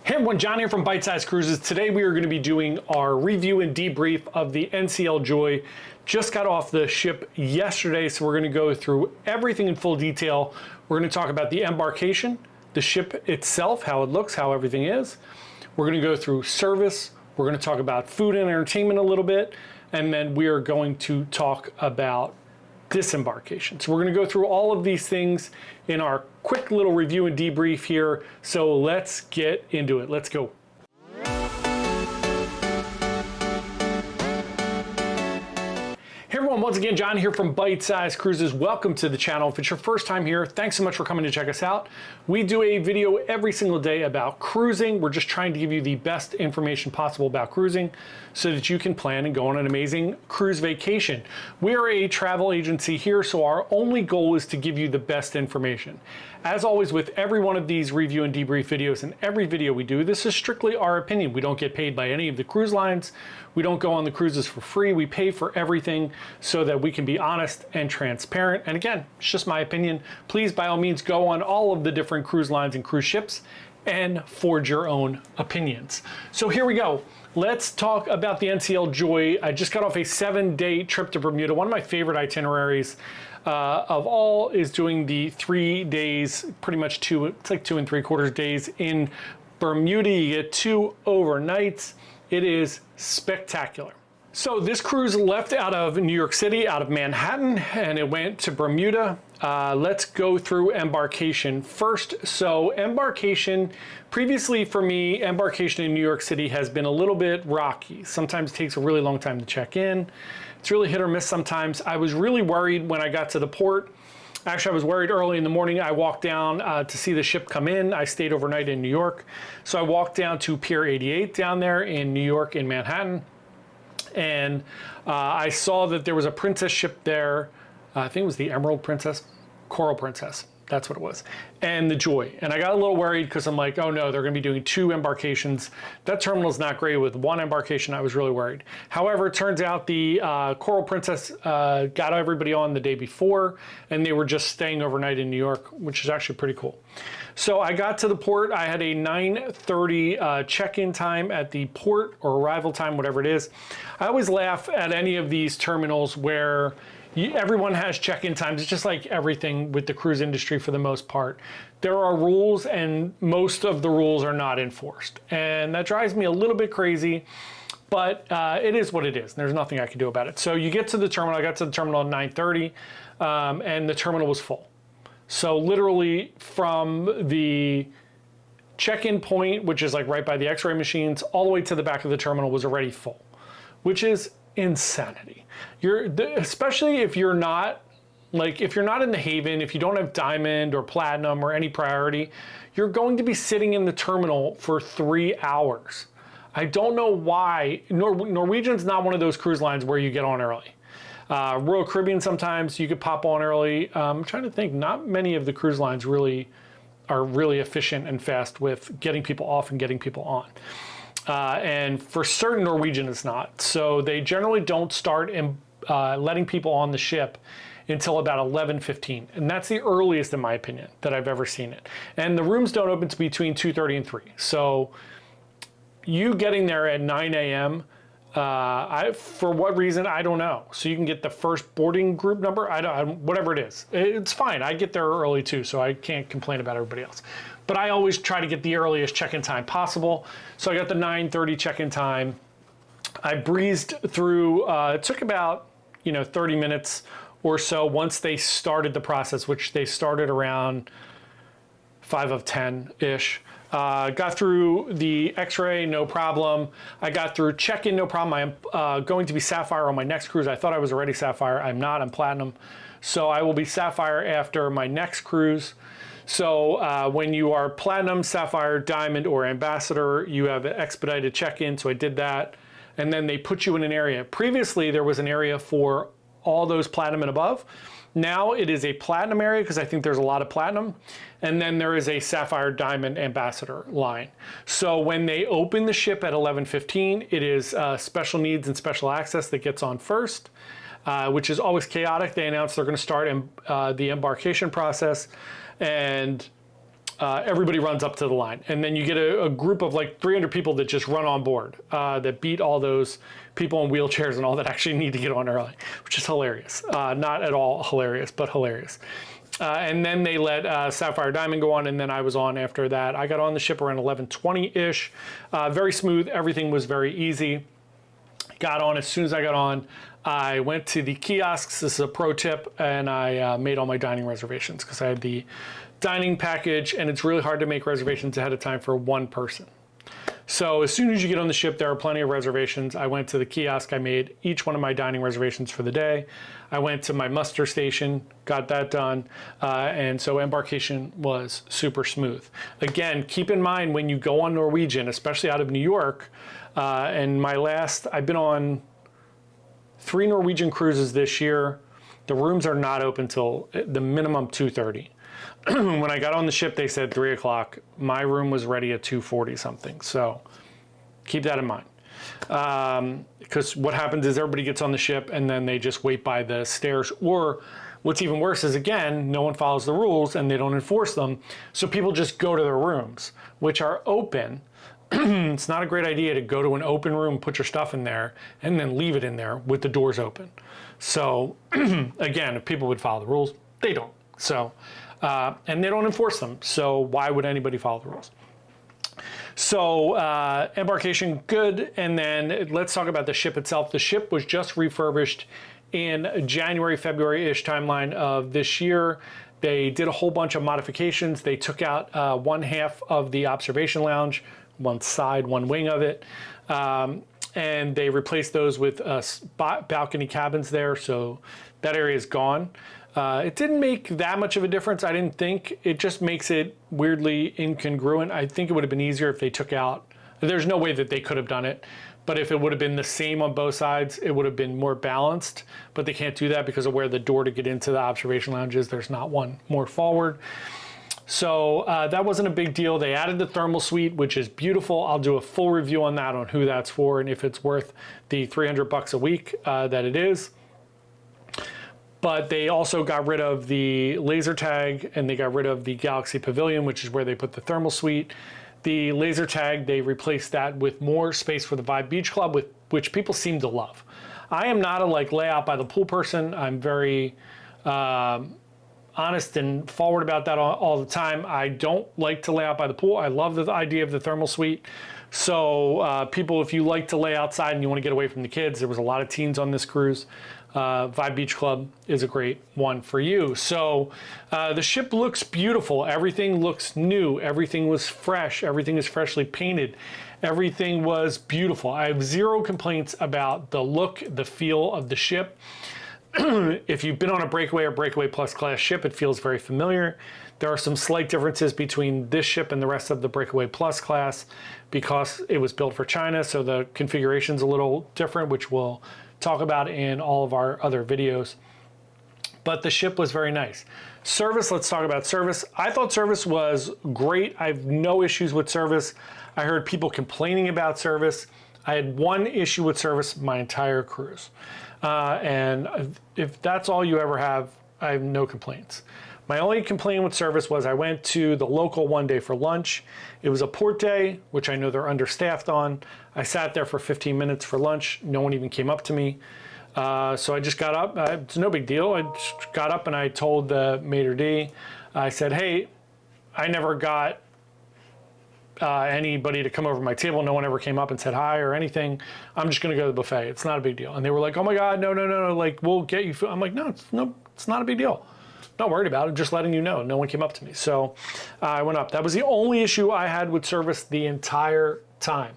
Hey everyone, John here from Byte Size Cruises. Today we are going to be doing our review and debrief of the NCL Joy. Just got off the ship yesterday, so we're going to go through everything in full detail. We're going to talk about the Embarkation, the ship itself, how it looks, how everything is. We're going to go through service. We're going to talk about food and entertainment a little bit, and then we are going to talk about Disembarkation. So we're going to go through all of these things in our quick little review and debrief here. So let's get into it. Let's go. Hey everyone, once again, John here from Byte Size Cruises. Welcome to the channel. If it's your first time here, thanks so much for coming to check us out. We do a video every single day about cruising. We're just trying to give you the best information possible about cruising so that you can plan and go on an amazing cruise vacation. We are a travel agency here, so our only goal is to give you the best information. As always, with every one of these review and debrief videos and every video we do, this is strictly our opinion. We don't get paid by any of the cruise lines. We don't go on the cruises for free. We pay for everything so that we can be honest and transparent. And again, it's just my opinion. Please, by all means, go on all of the different cruise lines and cruise ships and forge your own opinions. So here we go. Let's talk about the NCL Joy. I just got off a 7-day trip to Bermuda. One of my favorite itineraries of all is doing the 3 days, pretty much it's like 2 3/4 days in Bermuda. You get 2 overnights. It is spectacular. So this cruise left out of New York City, out of Manhattan, and it went to Bermuda. Let's go through Embarkation first. So Embarkation, previously for me, Embarkation in New York City has been a little bit rocky. Sometimes it takes a really long time to check in. It's really hit or miss sometimes. I was really worried when I got to the port. Actually, I was worried early in the morning. I walked down to see the ship come in. I stayed overnight in New York. So I walked down to Pier 88 down there in New York, in Manhattan. And I saw that there was a princess ship there. I think it was the Emerald Princess, Coral Princess. That's what it was. And the Joy. And I got a little worried because I'm like, oh no, they're going to be doing 2 embarkations. That terminal's not great. With 1 embarkation, I was really worried. However, it turns out the Coral Princess got everybody on the day before, and they were just staying overnight in New York, which is actually pretty cool. So I got to the port. I had a 9:30 check-in time at the port, or arrival time, whatever it is. I always laugh at any of these terminals where everyone has check-in times. It's just like everything with the cruise industry for the most part. There are rules, and most of the rules are not enforced. And that drives me a little bit crazy, but it is what it is. There's nothing I can do about it. So you get to the terminal. I got to the terminal at 9:30, and the terminal was full. So literally from the check-in point, which is like right by the x-ray machines, all the way to the back of the terminal was already full, which is insanity. Especially if you're not in the Haven, if you don't have Diamond or Platinum or any priority, you're going to be sitting in the terminal for 3 hours. I don't know why. Norwegian's not one of those cruise lines where you get on early. Royal Caribbean, sometimes you could pop on early. I'm trying to think, not many of the cruise lines are really efficient and fast with getting people off and getting people on. And for certain, Norwegian is not. So they generally don't start letting people on the ship until about 11:15. And that's the earliest, in my opinion, that I've ever seen it. And the rooms don't open to between 2:30 and 3. So you getting there at 9 a.m., for what reason, I don't know. So you can get the first boarding group number, whatever it is. It's fine. I get there early too, so I can't complain about everybody else. But I always try to get the earliest check-in time possible. So I got the 9:30 check-in time. I breezed through, it took about 30 minutes or so once they started the process, which they started around 5 of 10-ish. Got through the x-ray, no problem. I got through check-in, no problem. I'm going to be Sapphire on my next cruise. I thought I was already Sapphire. I'm not, I'm Platinum. So I will be Sapphire after my next cruise. So when you are Platinum, Sapphire, Diamond, or Ambassador, you have an expedited check-in, so I did that. And then they put you in an area. Previously, there was an area for all those Platinum and above. Now it is a Platinum area because I think there's a lot of Platinum. And then there is a Sapphire, Diamond, Ambassador line. So when they open the ship at 11:15, it is special needs and special access that gets on first, which is always chaotic. They announce they're going to start the embarkation process. And everybody runs up to the line. And then you get a group of like 300 people that just run on board, that beat all those people in wheelchairs and all that actually need to get on early, which is hilarious. Not at all hilarious, but hilarious. And then they let Sapphire Diamond go on, and then I was on after that. I got on the ship around 11:20-ish. Very smooth. Everything was very easy. Got on. As soon as I got on, I went to the kiosks. This is a pro tip, and I made all my dining reservations because I had the dining package, and it's really hard to make reservations ahead of time for one person. So as soon as you get on the ship, there are plenty of reservations. I went to the kiosk. I made each one of my dining reservations for the day. I went to my muster station, got that done, and so embarkation was super smooth. Again, keep in mind when you go on Norwegian, especially out of New York, and I've been on 3 Norwegian cruises this year. The rooms are not open till the minimum 2:30. When I got on the ship, they said 3 o'clock. My room was ready at 2:40 something. So keep that in mind. Because what happens is everybody gets on the ship and then they just wait by the stairs. Or what's even worse is, again, no one follows the rules and they don't enforce them. So people just go to their rooms, which are open. It's not a great idea to go to an open room, put your stuff in there, and then leave it in there with the doors open. So again, if people would follow the rules, they don't. So, and they don't enforce them. So why would anybody follow the rules? So embarkation, good. And then let's talk about the ship itself. The ship was just refurbished in January, February-ish timeline of this year. They did a whole bunch of modifications. They took out one half of the observation lounge, one side, one wing of it. And they replaced those with balcony cabins there. So that area is gone. It didn't make that much of a difference, I didn't think. It just makes it weirdly incongruent. I think it would have been easier if they took out, there's no way that they could have done it, but if it would have been the same on both sides, it would have been more balanced, but they can't do that because of where the door to get into the observation lounge is. There's not one more forward. So that wasn't a big deal. They added the thermal suite, which is beautiful. I'll do a full review on that, on who that's for and if it's worth the $300 a week that it is. But they also got rid of the laser tag and they got rid of the Galaxy Pavilion, which is where they put the thermal suite. The laser tag, they replaced that with more space for the Vibe Beach Club, which people seem to love. I am not a layout by the pool person. I'm very honest and forward about that all the time. I don't like to lay out by the pool. I love the idea of the thermal suite. So people, if you like to lay outside and you want to get away from the kids, there was a lot of teens on this cruise. Vibe Beach Club is a great one for you. So the ship looks beautiful. Everything looks new. Everything was fresh. Everything is freshly painted. Everything was beautiful. I have zero complaints about the look, the feel of the ship. If you've been on a Breakaway or Breakaway Plus class ship, it feels very familiar. There are some slight differences between this ship and the rest of the Breakaway Plus class because it was built for China, so the configuration's a little different, which we'll talk about in all of our other videos. But the ship was very nice. Service, let's talk about service. I thought service was great. I have no issues with service. I heard people complaining about service. I had one issue with service my entire cruise. And if that's all you ever have, I have no complaints. My only complaint with service was I went to the local one day for lunch. It was a port day, which I know they're understaffed on. I sat there for 15 minutes for lunch. No one even came up to me. So I just got up. It's no big deal. I just got up and I told the maitre d', I said, hey, I never got anybody to come over to my table. No one ever came up and said hi or anything. I'm just going to go to the buffet. It's not a big deal. And they were like, oh my God, no, like we'll get you food. I'm like, no, it's not a big deal. Not worried about it, just letting you know. No one came up to me. So I went up. That was the only issue I had with service the entire time.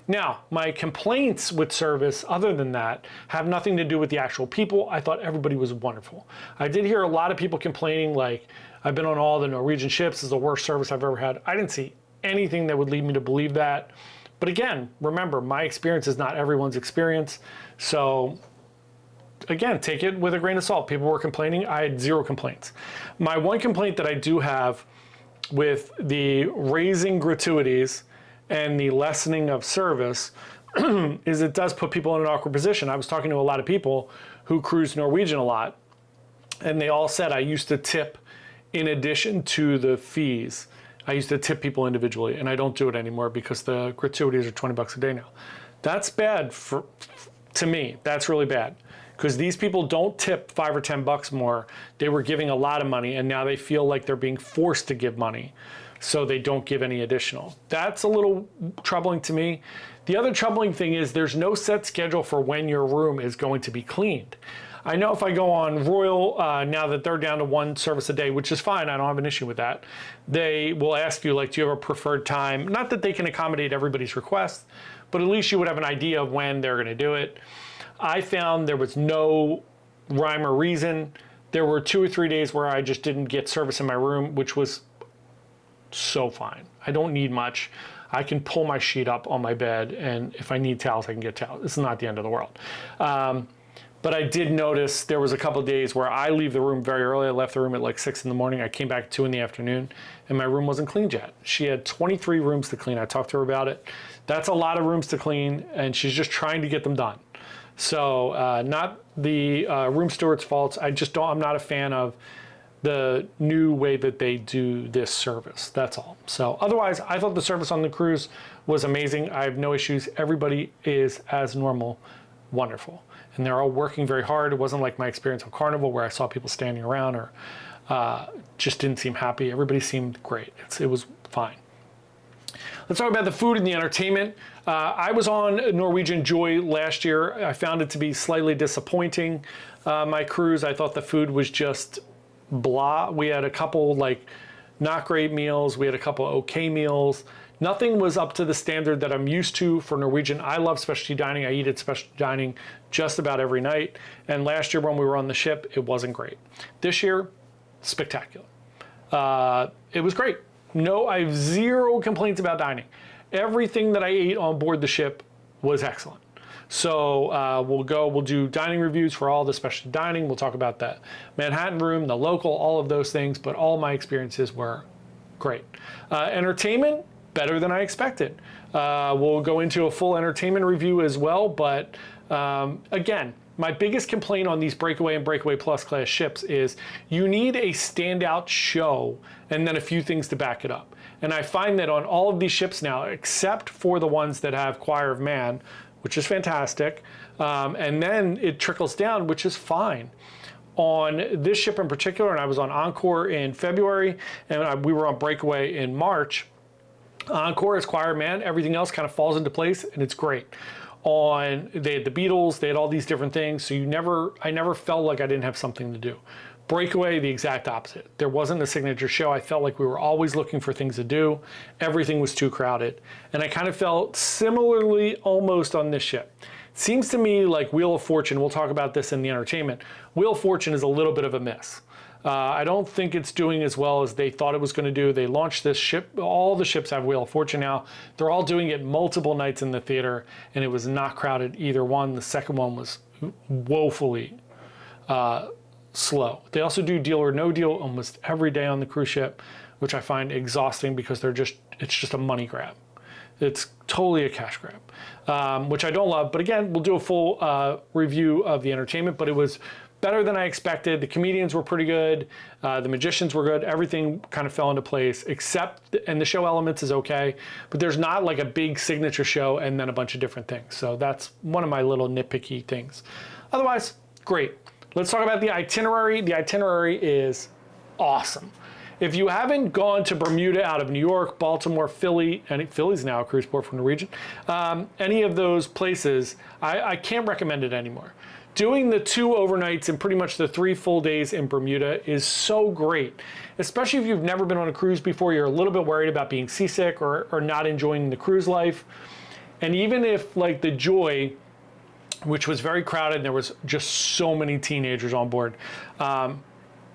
Now, my complaints with service, other than that, have nothing to do with the actual people. I thought everybody was wonderful. I did hear a lot of people complaining, like, I've been on all the Norwegian ships. This is the worst service I've ever had. I didn't see anything that would lead me to believe that. But again, remember, my experience is not everyone's experience. So again, take it with a grain of salt. People were complaining. I had zero complaints. My one complaint that I do have with the raising gratuities and the lessening of service is it does put people in an awkward position. I was talking to a lot of people who cruise Norwegian a lot, and they all said I used to tip in addition to the fees. I used to tip people individually, and I don't do it anymore because the gratuities are 20 bucks a day now. That's bad to me. That's really bad because these people don't tip 5 or 10 bucks more. They were giving a lot of money, and now they feel like they're being forced to give money, so they don't give any additional. That's a little troubling to me. The other troubling thing is there's no set schedule for when your room is going to be cleaned. I know if I go on Royal, now that they're down to 1 service a day, which is fine, I don't have an issue with that, they will ask you, like, do you have a preferred time? Not that they can accommodate everybody's request, but at least you would have an idea of when they're gonna do it. I found there was no rhyme or reason. There were 2 or 3 days where I just didn't get service in my room, which was so fine. I don't need much. I can pull my sheet up on my bed, and if I need towels, I can get towels. It's not the end of the world. But I did notice there was a couple of days where I leave the room very early. I left the room at like 6 in the morning. I came back at 2 in the afternoon, and my room wasn't cleaned yet. She had 23 rooms to clean. I talked to her about it. That's a lot of rooms to clean, and she's just trying to get them done. So not the room steward's faults. I'm not a fan of the new way that they do this service. That's all. So otherwise, I thought the service on the cruise was amazing. I have no issues. Everybody is as normal, wonderful. And they're all working very hard. It wasn't like my experience on Carnival where I saw people standing around or just didn't seem happy. Everybody seemed great. It was fine. Let's talk about the food and the entertainment. I was on Norwegian Joy last year. I found it to be slightly disappointing. My cruise, I thought the food was just blah. We had a couple like not great meals. We had a couple okay meals. Nothing was up to the standard that I'm used to for Norwegian. I love specialty dining. I eat at specialty dining just about every night. And last year when we were on the ship, it wasn't great. This year, spectacular. It was great. No, I have zero complaints about dining. Everything that I ate on board the ship was excellent. So we'll do dining reviews for all the specialty dining. We'll talk about the Manhattan room, the local, all of those things, but all my experiences were great. Entertainment, better than I expected. We'll go into a full entertainment review as well, but again, my biggest complaint on these Breakaway and Breakaway Plus class ships is you need a standout show and then a few things to back it up. And I find that on all of these ships now, except for the ones that have Choir of Man, which is fantastic, and then it trickles down, which is fine. On this ship in particular, and I was on Encore in February, and we were on Breakaway in March, Encore is Choir of Man, everything else kind of falls into place, and it's great. They had the Beatles, they had all these different things, so I never felt like I didn't have something to do. Breakaway, the exact opposite. There wasn't a signature show. I felt like we were always looking for things to do. Everything was too crowded. And I kind of felt similarly almost on this ship. Seems to me like Wheel of Fortune, we'll talk about this in the entertainment, Wheel of Fortune is a little bit of a miss. I don't think it's doing as well as they thought it was going to do. They launched this ship. All the ships have Wheel of Fortune now. They're all doing it multiple nights in the theater, and it was not crowded either one. The second one was woefully slow. They also do Deal or No Deal almost every day on the cruise ship, which I find exhausting because it's just a money grab. It's totally a cash grab, which I don't love. But again, we'll do a full review of the entertainment, but it was better than I expected. The comedians were pretty good. The magicians were good. Everything kind of fell into place and the show elements is okay, but there's not like a big signature show and then a bunch of different things. So that's one of my little nitpicky things. Otherwise, great. Let's talk about the itinerary. The itinerary is awesome. If you haven't gone to Bermuda out of New York, Baltimore, Philly, and Philly's now a cruise port from the region, any of those places, I can't recommend it anymore. Doing the 2 overnights and pretty much the 3 full days in Bermuda is so great, especially if you've never been on a cruise before. You're a little bit worried about being seasick or not enjoying the cruise life. And even if like the Joy, which was very crowded and there was just so many teenagers on board,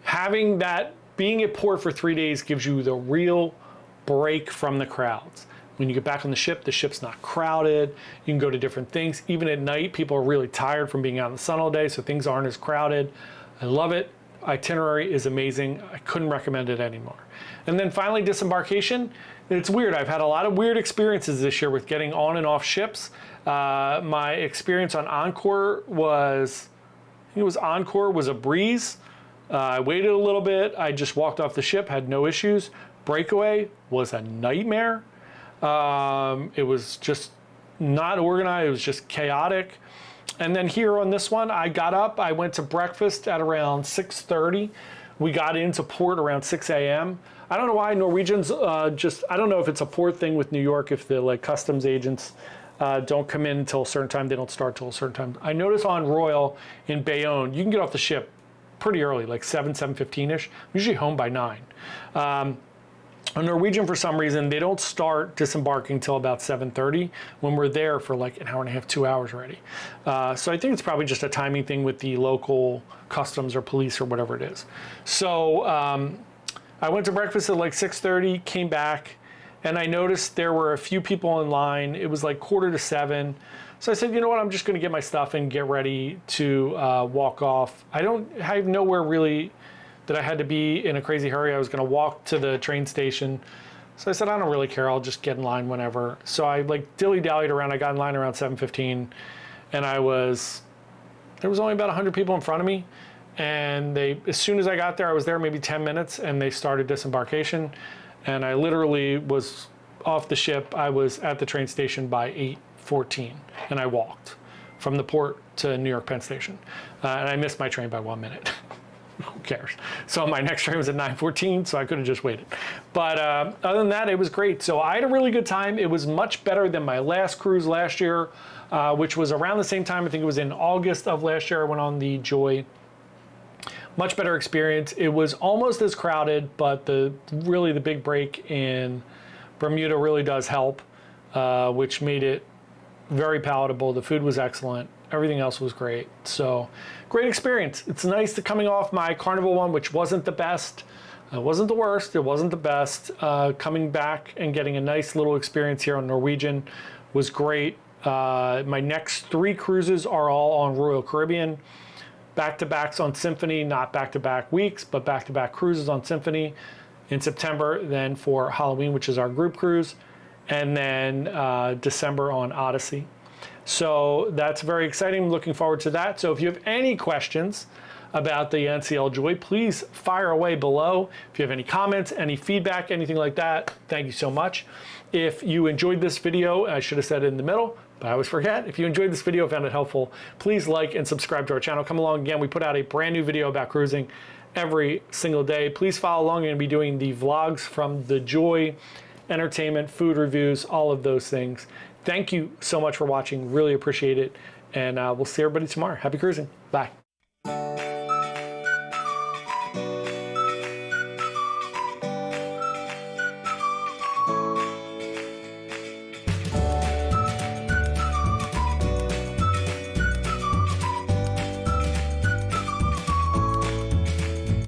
having that, being at port for 3 days gives you the real break from the crowds. When you get back on the ship's not crowded. You can go to different things. Even at night, people are really tired from being out in the sun all day, so things aren't as crowded. I love it. Itinerary is amazing. I couldn't recommend it anymore. And then finally, Disembarkation. It's weird. I've had a lot of weird experiences this year with getting on and off ships. My experience on Encore was a breeze. I waited a little bit. I just walked off the ship, had no issues. breakaway was a nightmare. It was just not organized. It was just chaotic. And then here on this one, I got up, I went to breakfast at around 6:30. We got into port around 6 a.m. I don't know why Norwegians I don't know if it's a port thing with New York, if the like customs agents don't come in until a certain time, they don't start till a certain time. I noticed on Royal in Bayonne, you can get off the ship pretty early, like 7:15-ish. I'm usually home by 9. On Norwegian, for some reason, they don't start disembarking till about 7:30 when we're there for like an hour and a half, 2 hours already. So I think it's probably just a timing thing with the local customs or police or whatever it is. So I went to breakfast at like 6:30, came back, and I noticed there were a few people in line. It was like 6:45. So I said, you know what, I'm just gonna get my stuff and get ready to walk off. I have nowhere really that I had to be in a crazy hurry. I was gonna walk to the train station. So I said, I don't really care, I'll just get in line whenever. So I like dilly-dallied around, I got in line around 7:15, and there was only about 100 people in front of me. And as soon as I got there, I was there maybe 10 minutes, and they started disembarkation. And I literally was off the ship. I was at the train station by 8:14, and I walked from the port to New York Penn Station. And I missed my train by 1 minute. Who cares? So my next train was at 9:14, so I could have just waited. But other than that, it was great. So I had a really good time. It was much better than my last cruise last year, which was around the same time. I think it was in August of last year. I went on the Joy. Much better experience. It was almost as crowded, but the big break in Bermuda really does help, which made it very palatable. The food was excellent. Everything else was great. So great experience. It's nice to coming off my Carnival one, which wasn't the best. It wasn't the worst. It wasn't the best. Coming back and getting a nice little experience here on Norwegian was great. My next 3 cruises are all on Royal Caribbean. Back-to-backs on Symphony, not back-to-back weeks, but back-to-back cruises on Symphony in September, then for Halloween, which is our group cruise, and then December on Odyssey. So that's very exciting. I'm looking forward to that. So if you have any questions about the NCL Joy, please fire away below. If you have any comments, any feedback, anything like that, thank you so much. If you enjoyed this video, I should have said it in the middle, but I always forget. If you enjoyed this video, found it helpful, please like and subscribe to our channel. Come along again. We put out a brand new video about cruising every single day. Please follow along. I'm going to be doing the vlogs from the Joy, entertainment, food reviews, all of those things. Thank you so much for watching. Really appreciate it. And we'll see everybody tomorrow. Happy cruising. Bye.